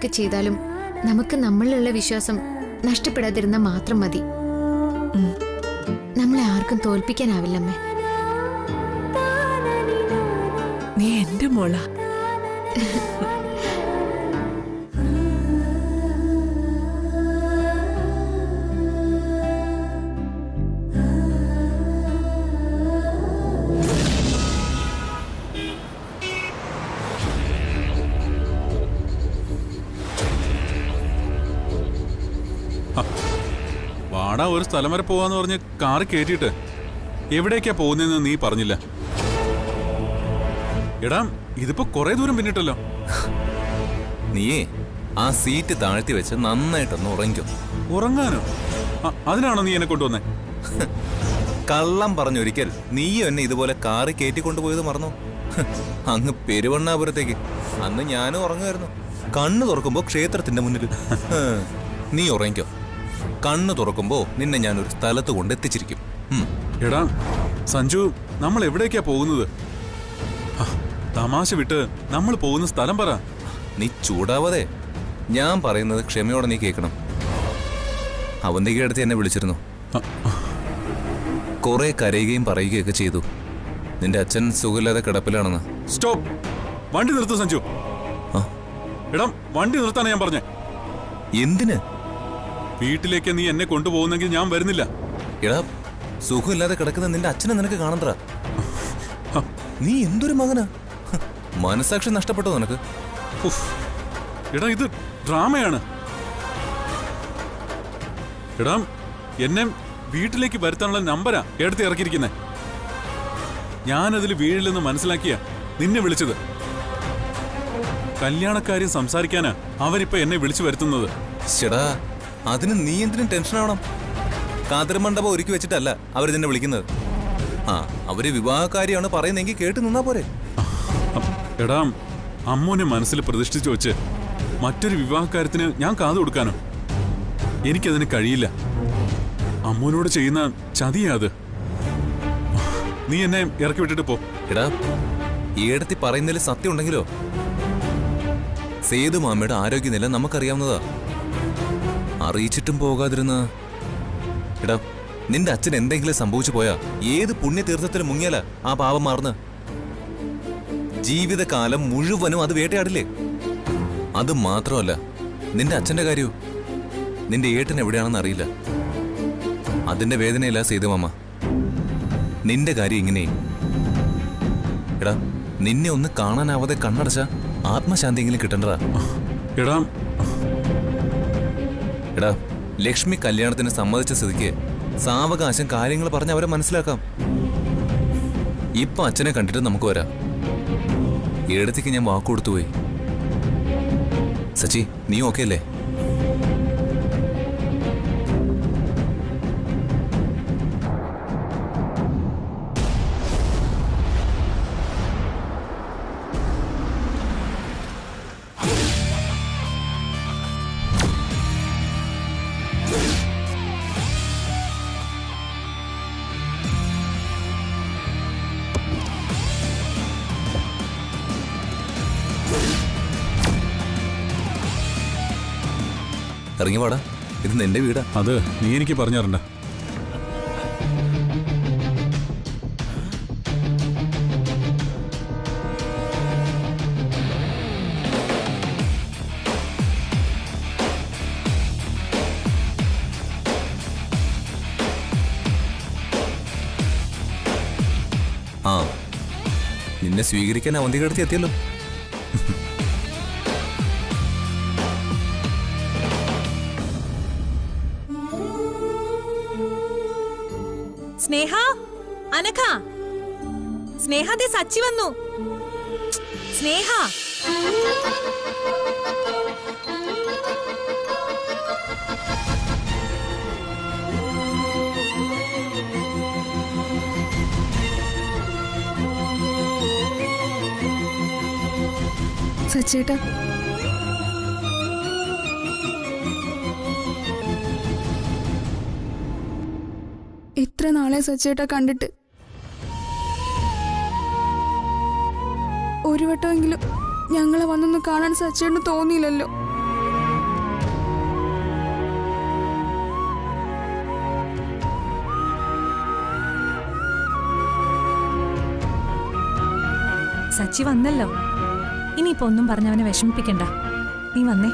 എന്തൊക്കെ ചെയ്താലും നമുക്ക് നമ്മളിലുള്ള വിശ്വാസം നഷ്ടപ്പെടാതിരുന്ന മാത്രം മതി. നമ്മളെ ആർക്കും തോൽപ്പിക്കാനാവില്ലമ്മേ. നീ എന്റെ മോള. വാടാ, ഒരു സ്ഥലം വരെ പോവാന്ന് പറഞ്ഞ് കാറ് കയറ്റിയിട്ട് എവിടേക്കാ പോകുന്നതെന്ന് നീ പറഞ്ഞില്ല. എടാ, ഇതിപ്പോ കുറെ ദൂരം പിന്നിട്ടല്ലോ. നീയേ ആ സീറ്റ് താഴ്ത്തി വെച്ച് നന്നായിട്ടൊന്ന് ഉറങ്ങിക്കോ. ഉറങ്ങാനോ? അതിനാണോ നീ എന്നെ കൊണ്ടുവന്നേ? കള്ളം പറഞ്ഞൊരിക്കൽ നീയും എന്നെ ഇതുപോലെ കാറ് കയറ്റിക്കൊണ്ടുപോയത് മറന്നോ? അങ്ങ് പെരുവണ്ണാപുരത്തേക്ക്. അന്ന് ഞാനും ഉറങ്ങുമായിരുന്നു. കണ്ണു തുറക്കുമ്പോ ക്ഷേത്രത്തിന്റെ മുന്നിൽ. നീ ഉറങ്ങിക്കോ. കണ്ണു തുറക്കുമ്പോ നിന്നെ ഞാൻ ഒരു സ്ഥലത്ത് കൊണ്ടെത്തിച്ചിരിക്കും. എടാ സഞ്ജു, നമ്മൾ എവിടേക്കാ പോകുന്നത്? തമാശ വിട്ട് നമ്മൾ പോകുന്ന സ്ഥലം പറ. നീ ചൂടാവാതെ. ഞാൻ പറയുന്നത് ക്ഷമയോടെ നീ കേൾക്കണം. അവന്തിക അടുത്ത് എന്നെ വിളിച്ചിരുന്നു. കുറെ കരയുകയും പറയുകയൊക്കെ ചെയ്തു. നിന്റെ അച്ഛൻ സുഖമില്ലാതെ കിടപ്പിലാണെന്ന്. സ്റ്റോപ്പ്! വണ്ടി നിർത്ത് സഞ്ജു. എടാ, വണ്ടി നിർത്താനാ ഞാൻ പറഞ്ഞേ. എന്തിന്? വീട്ടിലേക്ക് നീ എന്നെ കൊണ്ടുപോകുന്നെങ്കിൽ ഞാൻ വരുന്നില്ല. എടാ, സുഖമില്ലാതെ കിടക്കുന്ന നിന്റെ അച്ഛനെ നിനക്ക് കാണണ്ട. നീ എന്തൊരു മകനാ! മനസാക്ഷി നഷ്ടപ്പെട്ടോ നിനക്ക്? എടാ, ഇത് ഡ്രാമയാണ്. എടാ, എന്നെ വീട്ടിലേക്ക് വരുത്താനുള്ള നമ്പരാ എടുത്ത് ഇറക്കിയിരിക്കുന്നേ. ഞാനതിൽ വീഴില്ലെന്ന് മനസ്സിലാക്കിയ നിന്നെ വിളിച്ചത്. കല്യാണക്കാര്യം സംസാരിക്കാനാ അവരിപ്പോ എന്നെ വിളിച്ചു വരുത്തുന്നത്. ചേടാ, അതിന് നീ എന്തിനും ടെൻഷൻ ആവണം? കാതർമണ്ഡപം ഒരുക്കി വെച്ചിട്ടല്ല അവർ നിന്നെ വിളിക്കുന്നത്. അവര് വിവാഹക്കാരിയാണ് പറയുന്നെങ്കിൽ കേട്ട് നിന്നാ പോരെ. എടാ, അമ്മൂനെ മനസ്സിൽ പ്രതിഷ്ഠിച്ചു വെച്ച് മറ്റൊരു വിവാഹക്കാര്യത്തിന് ഞാൻ കാതു കൊടുക്കാനോ? എനിക്കതിന് കഴിയില്ല. അമ്മൂനോട് ചെയ്യുന്ന ചതിയാ അത്. നീ എന്നെ ഇറക്കി വിട്ടിട്ട് പോ. എടാ, ഈടത്തി പറയുന്നതിൽ സത്യം ഉണ്ടെങ്കിലോ? സേതു മാമയുടെ ആരോഗ്യനില നമുക്കറിയാവുന്നതാ. അറിയിച്ചിട്ടും പോകാതിരുന്ന. എടാ, നിന്റെ അച്ഛൻ എന്തെങ്കിലും സംഭവിച്ചു പോയാ ഏത് പുണ്യതീർത്ഥത്തിൽ മുങ്ങിയാലാ ആ പാപം മാറുന്ന? ജീവിതകാലം മുഴുവനും അത് വേട്ടയാടില്ലേ? അത് മാത്രമല്ല, നിന്റെ അച്ഛന്റെ കാര്യവും. നിന്റെ ഏട്ടൻ എവിടെയാണെന്ന് അറിയില്ല. അതിന്റെ വേദനയില്ല സേതുമാമ. നിന്റെ കാര്യം ഇങ്ങനെ. എടാ, നിന്നെ ഒന്ന് കാണാനാവാതെ കണ്ണടച്ച ആത്മശാന്തിയെങ്കിലും കിട്ടണ്ടടാ. എടാ, ലക്ഷ്മി കല്യാണത്തിന് സമ്മതിച്ച സ്ഥിതിക്ക് സാവകാശം കാര്യങ്ങൾ പറഞ്ഞ് അവരെ മനസ്സിലാക്കാം. ഇപ്പൊ അച്ഛനെ കണ്ടിട്ട് നമുക്ക് വരാം. ഏടത്തേക്ക് ഞാൻ വാക്ക് കൊടുത്തുപോയി. സച്ചി, നീ ഓക്കെ അല്ലേ? ഇറങ്ങി വാടാ, ഇത് നിന്റെ വീടാ. അത് നീ എനിക്ക് പറഞ്ഞു തരണ്ട. നിന്നെ സ്വീകരിക്കാൻ അവന്തിക അടുത്ത് എത്തിയല്ലോ. സ്നേഹ, അനഘ, സ്നേഹ, ദേ സച്ചി വന്നു. സ്നേഹ, സച്ചേട്ടാ, ഇത്ര നാളെ സച്ചേട്ടാ കണ്ടിട്ട് ഒരു വട്ടമെങ്കിലും ഞങ്ങളെ വന്നൊന്ന് കാണാൻ സച്ചേട്ടന് തോന്നിയില്ലല്ലോ. സച്ചി വന്നല്ലോ. ഇനിയിപ്പോ ഒന്നും പറഞ്ഞവനെ വിഷമിപ്പിക്കണ്ട. നീ വന്നേ.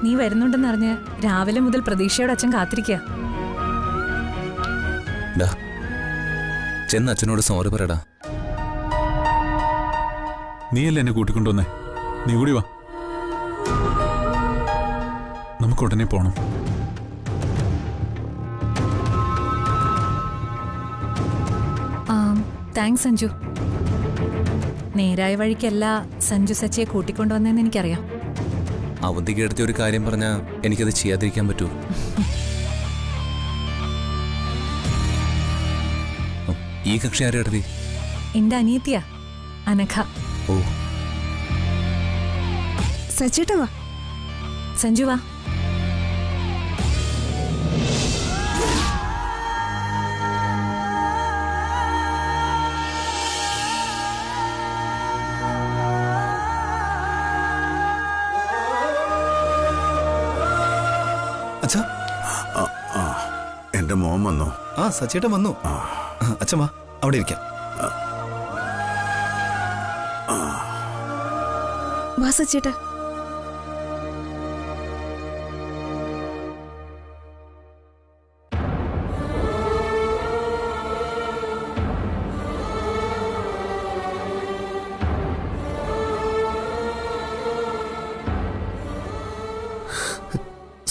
നീ വരുന്നുണ്ടെന്നറിഞ്ഞ് രാവിലെ മുതൽ പ്രതീക്ഷയോടെ അച്ഛൻ കാത്തിരിക്കുക. ചെന്ന് അച്ഛനോട് സോറി പറയടാ. നീയല്ലേ എന്നെ കൂട്ടിക്കൊണ്ടുവന്നേ, നീ കൂടി വാ, നമുക്ക് ഉടനെ പോണം. താങ്ക്സ് സഞ്ജു. നേരായ വഴിക്കല്ല സഞ്ജു സച്ചിയെ കൂട്ടിക്കൊണ്ടുവന്നെന്ന് എനിക്കറിയാം. അവന്തിക്ക് എടുത്ത ഒരു കാര്യം പറഞ്ഞാൽ എനിക്കത് ചെയ്യാതിരിക്കാൻ പറ്റൂ. ഈ കക്ഷി ആരും എടുത്തി? എന്റെ അനിയത്തിയാ അനഘ. ഓ സച്ചേട്ടാ വാ. സഞ്ജു വാ. അച്ഛാ, എന്റെ മോൻ വന്നോ? ആ സച്ചേട്ടൻ വന്നു. അച്ഛൻ വാ, അവിടെ ഇരിക്കാം. വാ സച്ചേട്ടാ.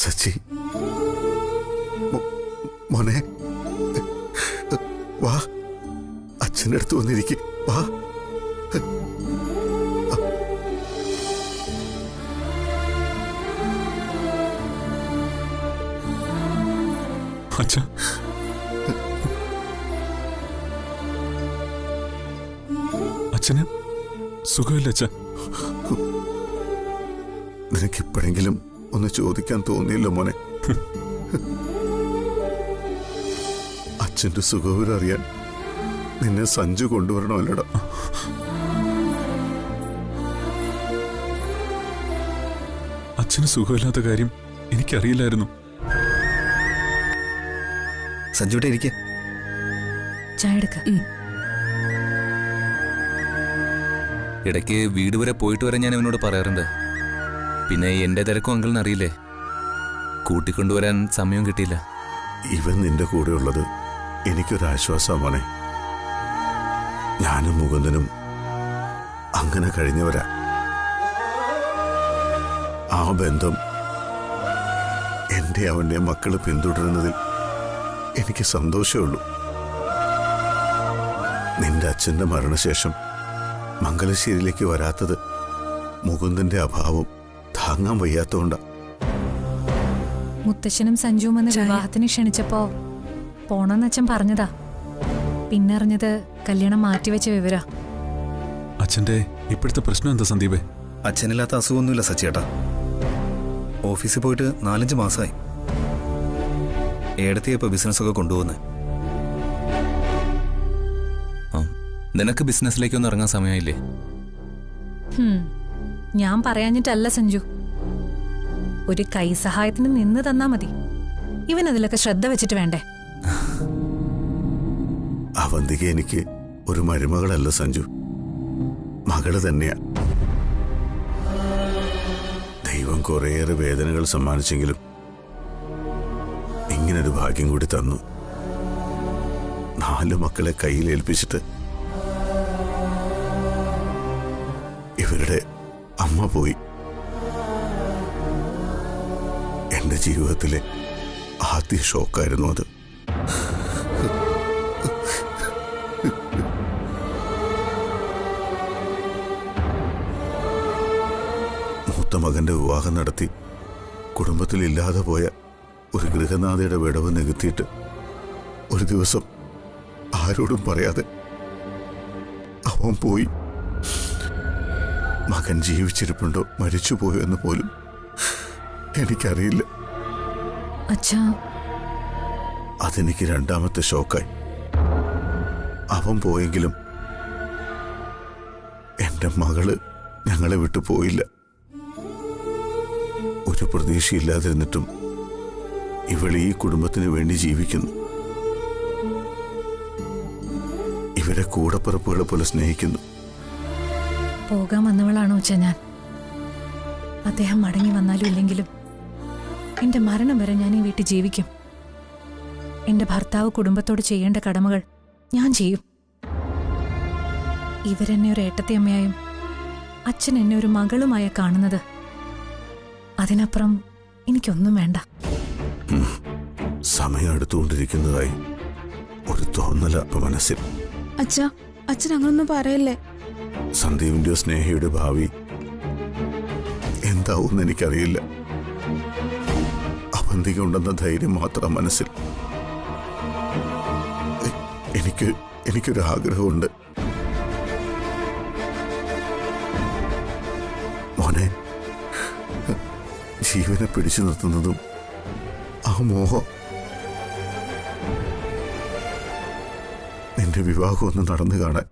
സച്ചി മോനെ, വാ, അച്ഛൻ്റെ അടുത്ത് വന്നിരിക്കും. വാ. അച്ഛാ, അച്ഛന് സുഖമില്ല അച്ഛാ. നിനക്കിപ്പോഴെങ്കിലും ഒന്ന് ചോദിക്കാൻ തോന്നിയില്ല മോനെ? അച്ഛൻ്റെ സുഖവിവരം അറിയാൻ നിന്നെ സഞ്ജു കൊണ്ടുവരണമല്ലടാ. അച്ഛന് സുഖമില്ലാത്ത കാര്യം എനിക്കറിയില്ലായിരുന്നു. സഞ്ജുവിടെ ഇരിക്കെ. ചായ എടുക്ക. ഇടയ്ക്ക് വീട് വരെ പോയിട്ട് വരാൻ ഞാൻ അവനോട് പറയാറുണ്ട്. പിന്നെ എന്റെ തിരക്കും അങ്കിളിന് അറിയില്ലേ, കൂട്ടിക്കൊണ്ടുവരാൻ സമയം കിട്ടിയില്ല. ഇവൻ നിന്റെ കൂടെ ഉള്ളത് എനിക്കൊരാശ്വാസം മോനെ. ഞാനും മുകുന്ദനും അങ്ങനെ കഴിഞ്ഞവരാ. ആ ബന്ധം എൻ്റെ അവൻ്റെ മക്കള് പിന്തുടരുന്നതിൽ എനിക്ക് സന്തോഷമുള്ളൂ. നിന്റെ അച്ഛൻ്റെ മരണശേഷം മംഗലശ്ശേരിയിലേക്ക് വരാത്തത് മുകുന്ദന്റെ അഭാവം താങ്ങാൻ വയ്യാത്തോണ്ടാ. മുത്തശ്ശനും സഞ്ജുവും വന്ന് വിവാഹത്തിന് ക്ഷണിച്ചപ്പോ പോണെന്ന് അച്ഛൻ പറഞ്ഞതാ. പിന്നറിഞ്ഞത് കല്യാണം മാറ്റിവെച്ച വിവര. അച്ഛന്റെ ഇപ്പോഴത്തെ പ്രശ്നം എന്താ സന്ദീപേ? അച്ഛനില്ലാത്ത അസുഖമൊന്നുമില്ല സച്ചിയേട്ടാ. ഓഫീസിൽ പോയിട്ട് 4-5 മാസമായി. ഏടത്തിയപ്പോ ബിസിനസ്സൊക്കെ കൊണ്ടുപോകുന്നത്. നിനക്ക് ബിസിനസ്സിലേക്കൊന്നും ഇറങ്ങാൻ സമയമില്ലേ? ഞാൻ പറയാഞ്ഞിട്ടല്ല സഞ്ജു, ഒരു കൈ സഹായത്തിന് നിന്ന് തന്നാ മതി. ഇവനതിലൊക്കെ ശ്രദ്ധ വെച്ചിട്ട് വേണ്ടേ? അവന്തിക എനിക്ക് ഒരു മരുമകളല്ല സഞ്ജു, മകള് തന്നെയാ. ദൈവം കുറേയേറെ വേദനകൾ സമ്മാനിച്ചെങ്കിലും ഇങ്ങനൊരു ഭാഗ്യം കൂടി തന്നു. 4 മക്കളെ കയ്യിലേൽപ്പിച്ചിട്ട് ഇവരുടെ അമ്മ പോയി. എന്റെ ജീവിതത്തിലെ ആദ്യ ഷോക്കായിരുന്നു അത്. മൂത്ത മകന്റെ വിവാഹം നടത്തി കുടുംബത്തിൽ ഇല്ലാതെ പോയ ഒരു ഗൃഹനാഥയുടെ വിടവ് നികത്തിയിട്ട് ഒരു ദിവസം ആരോടും പറയാതെ അവൻ പോയി. മകൻ ജീവിച്ചിരിപ്പുണ്ടോ മരിച്ചുപോയോ എന്ന് പോലും എനിക്കറിയില്ല. അച്ഛാ, അതെനിക്ക് 2ാമത്തെ ഷോക്കായി. അവൻ പോയെങ്കിലും എന്റെ മകള് ഞങ്ങളെ വിട്ടു പോയില്ല. ഒരു പ്രതീക്ഷയില്ലാതിരുന്നിട്ടും ഇവൾ ഈ കുടുംബത്തിന് വേണ്ടി ജീവിക്കുന്നു. ഇവരെ കൂടപ്പിറപ്പുകളെ പോലെ സ്നേഹിക്കുന്നു. പോകാൻ വന്നവളാണോ അച്ഛ ഞാൻ? അദ്ദേഹം മടങ്ങി വന്നാലും ഇല്ലെങ്കിലും എന്റെ മരണം വരെ ഞാൻ ഈ വീട്ടിൽ ജീവിക്കും. എന്റെ ഭർത്താവ് കുടുംബത്തോട് ചെയ്യേണ്ട കടമകൾ ഞാൻ ചെയ്യും. ഇവരെന്നെ ഒരു ഏട്ടത്തിയമ്മയായും അച്ഛൻ എന്നെ ഒരു മകളുമായ കാണുന്നത്. അതിനപ്പുറം എനിക്കൊന്നും വേണ്ട. സമയം എടുത്തുകൊണ്ടിരിക്കുന്നതായി ഒരു തോന്നല മനസ്സിൽ. അച്ഛാ, അച്ഛൻ അങ്ങനൊന്നും പറയല്ലേ. സന്ദീപിന്റെയോ സ്നേഹയുടെ ഭാവി എന്താവൂന്ന് എനിക്കറിയില്ല. അവന്തിക ഉണ്ടെന്ന ധൈര്യം മാത്രം മനസ്സിൽ. എനിക്കൊരു ആഗ്രഹമുണ്ട്. മോനെ, ജീവനെ പിടിച്ചു നിർത്തുന്നതും ആ മോഹം. നിന്റെ വിവാഹം ഒന്ന് നടന്നു കാണാൻ.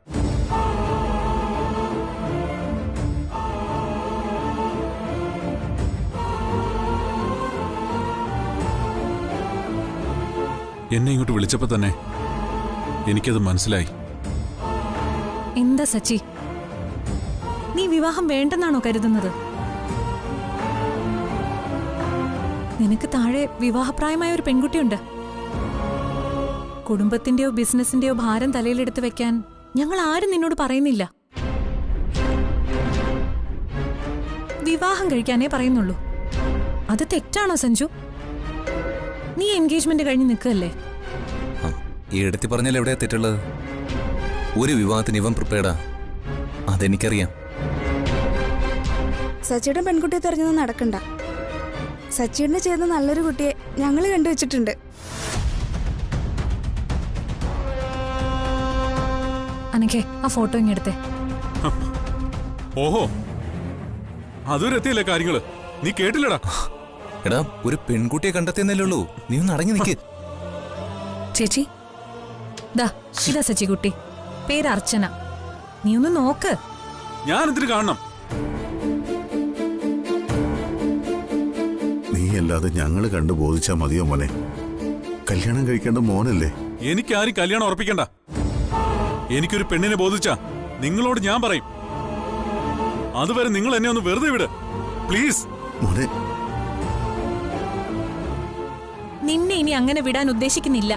എന്നെ ഇങ്ങോട്ട് വിളിച്ചപ്പോ തന്നെ എനിക്കത് മനസ്സിലായി. എന്താ സച്ചി, നീ വിവാഹം വേണ്ടെന്നാണോ കരുതുന്നത്? നിനക്ക് താഴെ വിവാഹപ്രായമായ ഒരു പെൺകുട്ടിയുണ്ട്. കുടുംബത്തിന്റെയോ ബിസിനസിന്റെയോ ഭാരം തലയിലെടുത്ത് വെക്കാൻ ഞങ്ങൾ ആരും നിന്നോട് പറയുന്നില്ല. വിവാഹം കഴിക്കാനേ പറയുന്നുള്ളൂ. അത് തെറ്റാണോ സഞ്ജു? നീ എൻഗേജ്മെന്റ് കഴിഞ്ഞ് നിൽക്കല്ലേ? ഈ എടുത്തി പറഞ്ഞാൽ എവിടെയാ തെറ്റുള്ളത്? ഒരു വിവാഹത്തിന് ഇവൻ പ്രിപ്പയർഡാ, അതെനിക്കറിയാം. സച്ചിയുടെ പെൺകുട്ടിയെ തെരഞ്ഞൊന്നും നടക്കണ്ട. സച്ചിയുടെ ചെയ്യുന്ന നല്ലൊരു കുട്ടിയെ ഞങ്ങൾ കണ്ടുവച്ചിട്ടുണ്ട്. അനക്കെ ആ ഫോട്ടോ ഇങ്ങെടുത്തേ. ഓഹോ, അതൊരു എത്തിയല്ലേ കാര്യങ്ങള്. നീ കേട്ടില്ലടാ? എടാ, ഒരു പെൺകുട്ടിയെ കണ്ടെത്തിയെന്നല്ലേ ഉള്ളൂ, നീ ഒന്ന് അടങ്ങി നിൽക്ക്. ചേച്ചി, ദാ ഇതാ സച്ചി കുട്ടി, പേര് അർച്ചന. നീ ഒന്ന് നോക്ക്. ഞാൻ എന്തിനു കാണണം? നീയല്ലാതെ ഞങ്ങള് കണ്ടു ബോധിച്ചാ മതിയോ മോനെ? കല്യാണം കഴിക്കേണ്ട മോനല്ലേ? എനിക്കാരും കല്യാണം ഉറപ്പിക്കണ്ട. എനിക്കൊരു പെണ്ണിനെ ബോധിച്ചാ നിങ്ങളോട് ഞാൻ പറയും. അതുവരെ നിങ്ങൾ എന്നെ ഒന്ന് വെറുതെ വിട് പ്ലീസ്. മോനെ, നിന്നെ ഇനി അങ്ങനെ വിടാൻ ഉദ്ദേശിക്കുന്നില്ല.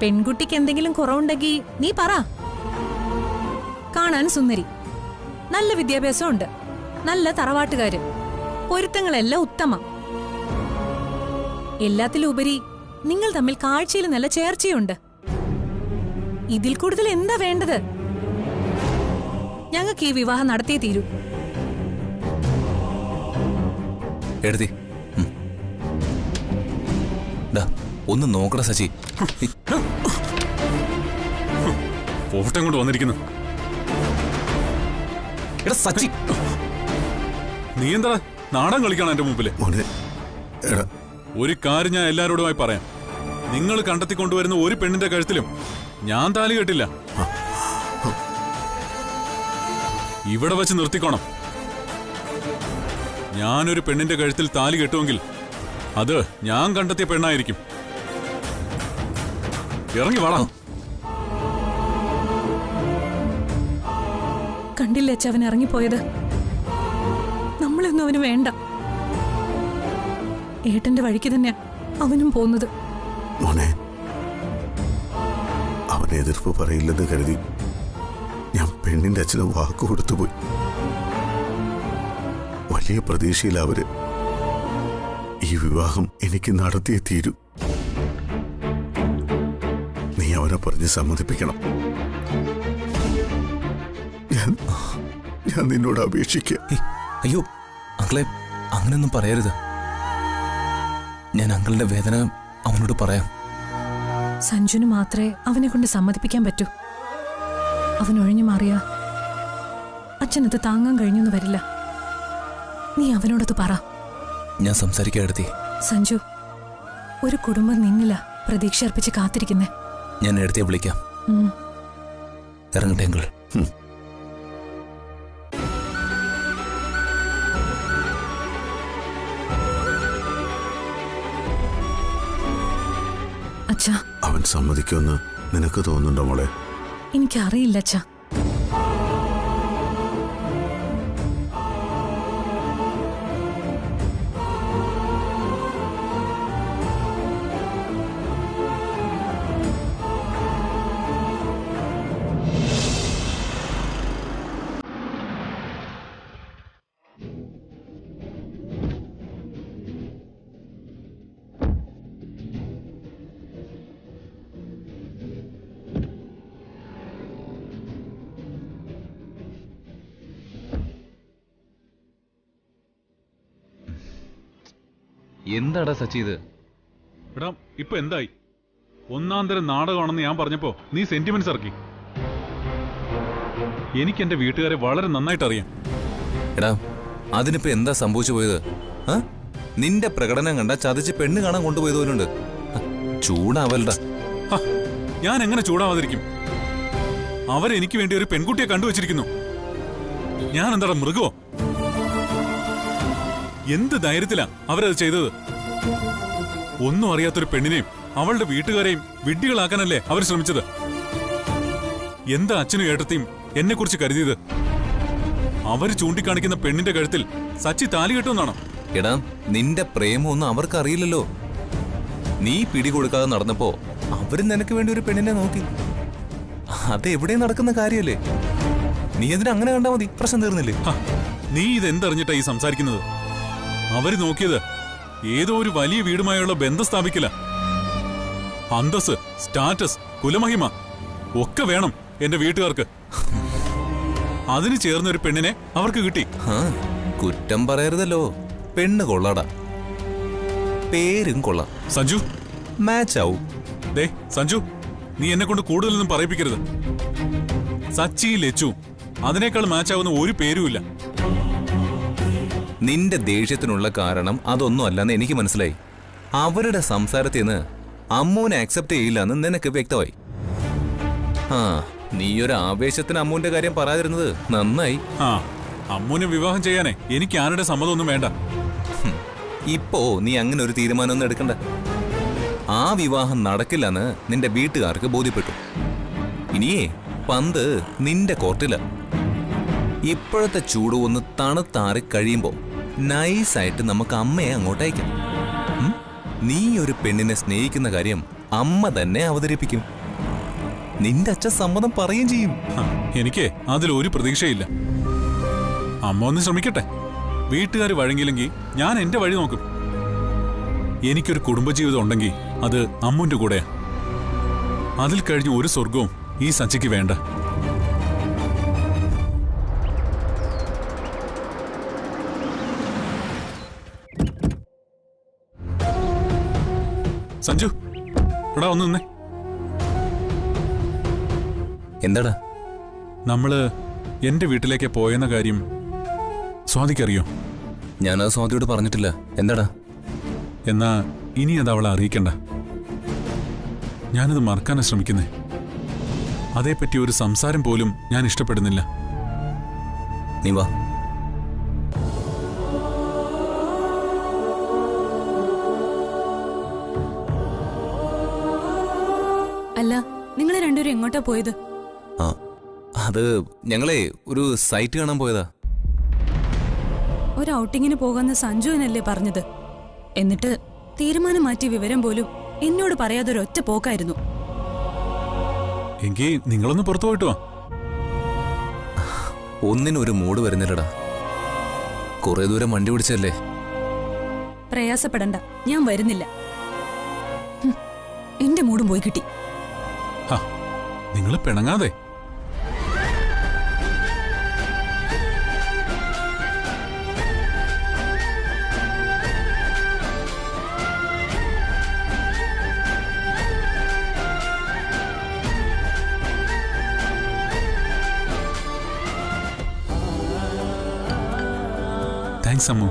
പെൺകുട്ടിക്ക് എന്തെങ്കിലും കുറവുണ്ടെങ്കിൽ നീ പറ. കാണാൻ സുന്ദരി, നല്ല വിദ്യാഭ്യാസമുണ്ട്, നല്ല തറവാട്ടുകാര്, പൊരുത്തങ്ങളെല്ലാം ഉത്തമം. എല്ലാത്തിലുപരി നിങ്ങൾ തമ്മിൽ കാഴ്ചയിൽ നല്ല ചേർച്ചയുണ്ട്. ഇതിൽ കൂടുതൽ എന്താ വേണ്ടത്? ഞങ്ങൾക്ക് ഈ വിവാഹം നടത്തിയേ തീരൂ. എഴുതി ഒന്ന് നോക്കട സച്ചി. ഫോട്ടം കൊണ്ട് വന്നിരിക്കുന്നു. എടാ സച്ചി, നീ എന്താ നാടൻ കളിക്കണം എന്റെ മുമ്പില്? മോനെ, എടാ, ഒരു കാര്യം ഞാൻ എല്ലാരോടുമായി പറയാം. നിങ്ങൾ കണ്ടെത്തിക്കൊണ്ടുവരുന്ന ഒരു പെണ്ണിന്റെ കഴുത്തിലും ഞാൻ താലി കെട്ടില്ല. ഇവിടെ വെച്ച് നിർത്തിക്കോണം. ഞാനൊരു പെണ്ണിന്റെ കഴുത്തിൽ താലി കെട്ടുമെങ്കിൽ അത് ഞാൻ കണ്ടെത്തിയ പെണ്ണായിരിക്കും. ഇറങ്ങി വാടാ. കണ്ടില്ലേ അവൻ ഇറങ്ങിപ്പോയത്? നമ്മളൊന്നും അവന് വേണ്ട. ഏട്ടന്റെ വഴിക്ക് തന്നെ അവനും പോകുന്നത്. മോനെ, അവൻ എതിർപ്പ് പറയില്ലെന്ന് കരുതി ഞാൻ പെണ്ണിന്റെ അച്ഛന് വാക്ക് കൊടുത്തുപോയി. വലിയ പ്രതീക്ഷയിൽ അവര് ഈ വിവാഹം എനിക്ക് നടത്തിയേ തീരൂ. നീ അവനെ പറഞ്ഞ് സമ്മതിപ്പിക്കണം. ഞാൻ നിന്നോട് അപേക്ഷിക്കുക. അയ്യോ അങ്കിളെ, അങ്ങനെയൊന്നും പറയരുത്. ഞാൻ അങ്കിളിന്റെ വേദന അവനോട് പറയാം. സഞ്ജുന് മാത്രമേ അവനെ കൊണ്ട് സമ്മതിപ്പിക്കാൻ പറ്റൂ. അവൻ ഒഴിഞ്ഞു മാറിയ അച്ഛനത് താങ്ങാൻ കഴിഞ്ഞൊന്നും വരില്ല. നീ അവനോടത് പറ. ഞാൻ സംസാരിക്കാൻ എടുത്തി. സഞ്ജു, ഒരു കുടുംബം നിന്നില്ല പ്രതീക്ഷ അർപ്പിച്ച് കാത്തിരിക്കുന്നേ. ഞാൻ എടുത്തേ വിളിക്കാം. ഇറങ്ങട്ടെ അങ്കിൾ. അച്ഛാ, അവൻ സമ്മതിക്കുമെന്ന് നിനക്ക് തോന്നുന്നുണ്ടോ മോളെ? എനിക്കറിയില്ല അച്ഛാ. എന്താടാ സച്ചി ഇത്? എടാ ഇപ്പൊ എന്തായി? ഒന്നാം തരം നാടകമാണെന്ന് ഞാൻ പറഞ്ഞപ്പോ നീ സെന്റിമെന്റ്സ് ഇറക്കി. എനിക്ക് എന്റെ വീട്ടുകാരെ വളരെ നന്നായിട്ട് അറിയാം. എടാ അതിനിപ്പോ എന്താ സംഭവിച്ചു പോയത്? നിന്റെ പ്രകടനം കണ്ട ചതിച്ച് പെണ്ണ് കാണാൻ കൊണ്ടുപോയതുപോലുണ്ട്. ചൂടാവൽടാ. ഞാൻ എങ്ങനെ ചൂടാവാതിരിക്കും? അവരെനിക്ക് വേണ്ടി ഒരു പെൺകുട്ടിയെ കണ്ടുവച്ചിരിക്കുന്നു. ഞാൻ എന്താ മൃഗോ? എന്ത് ധൈര്യത്തിലാ അവരത് ചെയ്തത്? ഒന്നും അറിയാത്തൊരു പെണ്ണിനെയും അവളുടെ വീട്ടുകാരെയും വിഡ്ഢികളാക്കാനല്ലേ അവർ ശ്രമിച്ചത്? എന്താ അച്ഛനും ഏട്ടത്തെയും എന്നെ കുറിച്ച് കരുതിയത്? അവര് ചൂണ്ടിക്കാണിക്കുന്ന പെണ്ണിന്റെ കഴുത്തിൽ സച്ചി താലി കെട്ടുമെന്നാണോ? എടാ നിന്റെ പ്രേമൊന്നും അവർക്കറിയില്ലല്ലോ. നീ പിടികൊടുക്കാതെ നടന്നപ്പോ അവര് നിനക്ക് വേണ്ടി ഒരു പെണ്ണിനെ നോക്കി. അതെവിടെ നടക്കുന്ന കാര്യല്ലേ? നീ എന്തിനാ അങ്ങനെ കണ്ടാ മതി? പ്രശ്നം തീർന്നില്ലേ? നീ ഇതെന്തറിഞ്ഞിട്ടാ ഈ സംസാരിക്കുന്നത്? അവര് നോക്കിയത് ഏതോ ഒരു വലിയ വീടുമായുള്ള ബന്ധം സ്ഥാപിക്കില്ല. അന്തസ്, സ്റ്റാറ്റസ്, കുലമഹിമ ഒക്കെ വേണം എന്റെ വീട്ടുകാർക്ക്. അതിന് ചേർന്ന ഒരു പെണ്ണിനെ അവർക്ക് കിട്ടി. കുറ്റം പറയരുതല്ലോ. പെണ്ണ് കൊള്ളാടാ, പേരും കൊള്ളാം. സഞ്ജു മാച്ച് ആവും. ദേ സഞ്ജു, നീ എന്നെ കൊണ്ട് കൂടുതലൊന്നും പറയിപ്പിക്കരുത്. സച്ചി ലച്ചു അതിനേക്കാൾ മാച്ച് ആവുന്ന ഒരു പേരുമില്ല. നിന്റെ ദേഷ്യത്തിനുള്ള കാരണം അതൊന്നും അല്ലെന്ന് എനിക്ക് മനസ്സിലായി. അവരുടെ സംസാരത്തിൽ നിന്ന് അമ്മൂനെ അക്സെപ്റ്റ് ചെയ്യില്ലെന്ന് നിനക്ക് വ്യക്തമായി. നീയൊരു ആവേശത്തിന് അമ്മൂന്റെ കാര്യം പറയാതിരുന്നത് നന്നായി. അമ്മൂനെ വിവാഹം ചെയ്യാനേ എനിക്ക് ആരുടെ സമ്മതമൊന്നും വേണ്ട. ഇപ്പോ നീ അങ്ങനെ ഒരു തീരുമാനമൊന്നും എടുക്കണ്ട. ആ വിവാഹം നടക്കില്ലെന്ന് നിന്റെ വീട്ടുകാർക്ക് ബോധ്യപ്പെട്ടു. ഇനിയേ പന്ത് നിന്റെ കോർട്ടില. ഇപ്പോഴത്തെ ചൂട് ഒന്ന് തണുത്താറി കഴിയുമ്പോ നൈസായിട്ട് നമുക്ക് അമ്മയെ അങ്ങോട്ട് അയക്കാം. നീ ഒരു പെണ്ണിനെ സ്നേഹിക്കുന്ന കാര്യം അമ്മ തന്നെ അവതരിപ്പിക്കും. നിന്റെ അച്ഛൻ സമ്മതം പറയുകയും ചെയ്യും. എനിക്ക് അതിലൊരു പ്രതീക്ഷയില്ല. അമ്മ ഒന്ന് ശ്രമിക്കട്ടെ. വീട്ടുകാർ വഴങ്ങിയില്ലെങ്കിൽ ഞാൻ എന്റെ വഴി നോക്കും. എനിക്കൊരു കുടുംബജീവിതം ഉണ്ടെങ്കിൽ അത് അമ്മുന്റെ കൂടെയാ. അതിൽ കഴിഞ്ഞ ഒരു സ്വർഗവും ഈ സച്ചിക്ക് വേണ്ട. സഞ്ജു, എടാ ഒന്ന് നിന്നേ. എന്താടാ? നമ്മള് എന്റെ വീട്ടിലേക്ക് പോയെന്ന കാര്യം സ്വാതിക്കറിയോ? ഞാനത് സ്വാതിയോട് പറഞ്ഞിട്ടില്ല. എന്താടാ? എന്നാ ഇനി അത് അവളെ അറിയിക്കണ്ട. ഞാനത് മറക്കാനാ ശ്രമിക്കുന്നേ. അതേപ്പറ്റി ഒരു സംസാരം പോലും ഞാൻ ഇഷ്ടപ്പെടുന്നില്ല. നീ വാ. അല്ല, നിങ്ങൾ രണ്ടുപേരും എങ്ങോട്ടാ പോയത്? അത് ഞങ്ങളെ ഒരു സൈറ്റ് കാണാൻ പോയതാ. ഒരു ഔട്ടിങ്ങിന് പോകാന്ന് സഞ്ജുവിനല്ലേ പറഞ്ഞത്? എന്നിട്ട് തീരുമാനം മാറ്റിയ വിവരം പോലും എന്നോട് പറയാതെ ഒരൊറ്റ പോക്കായിരുന്നു. എങ്കിൽ നിങ്ങളൊന്ന് പുറത്തു പോയിട്ട് വാ. ഒന്നിനൊരു മൂഡ് വരുന്നില്ലടാ. കുറെ ദൂരം വണ്ടി പിടിച്ചല്ലേ. പ്രയാസപ്പെടണ്ട, ഞാൻ വരുന്നില്ല. എന്റെ മൂടും പോയി കിട്ടി. നിങ്ങൾ പിണങ്ങാതെ. താങ്ക്സ് അമ്മു.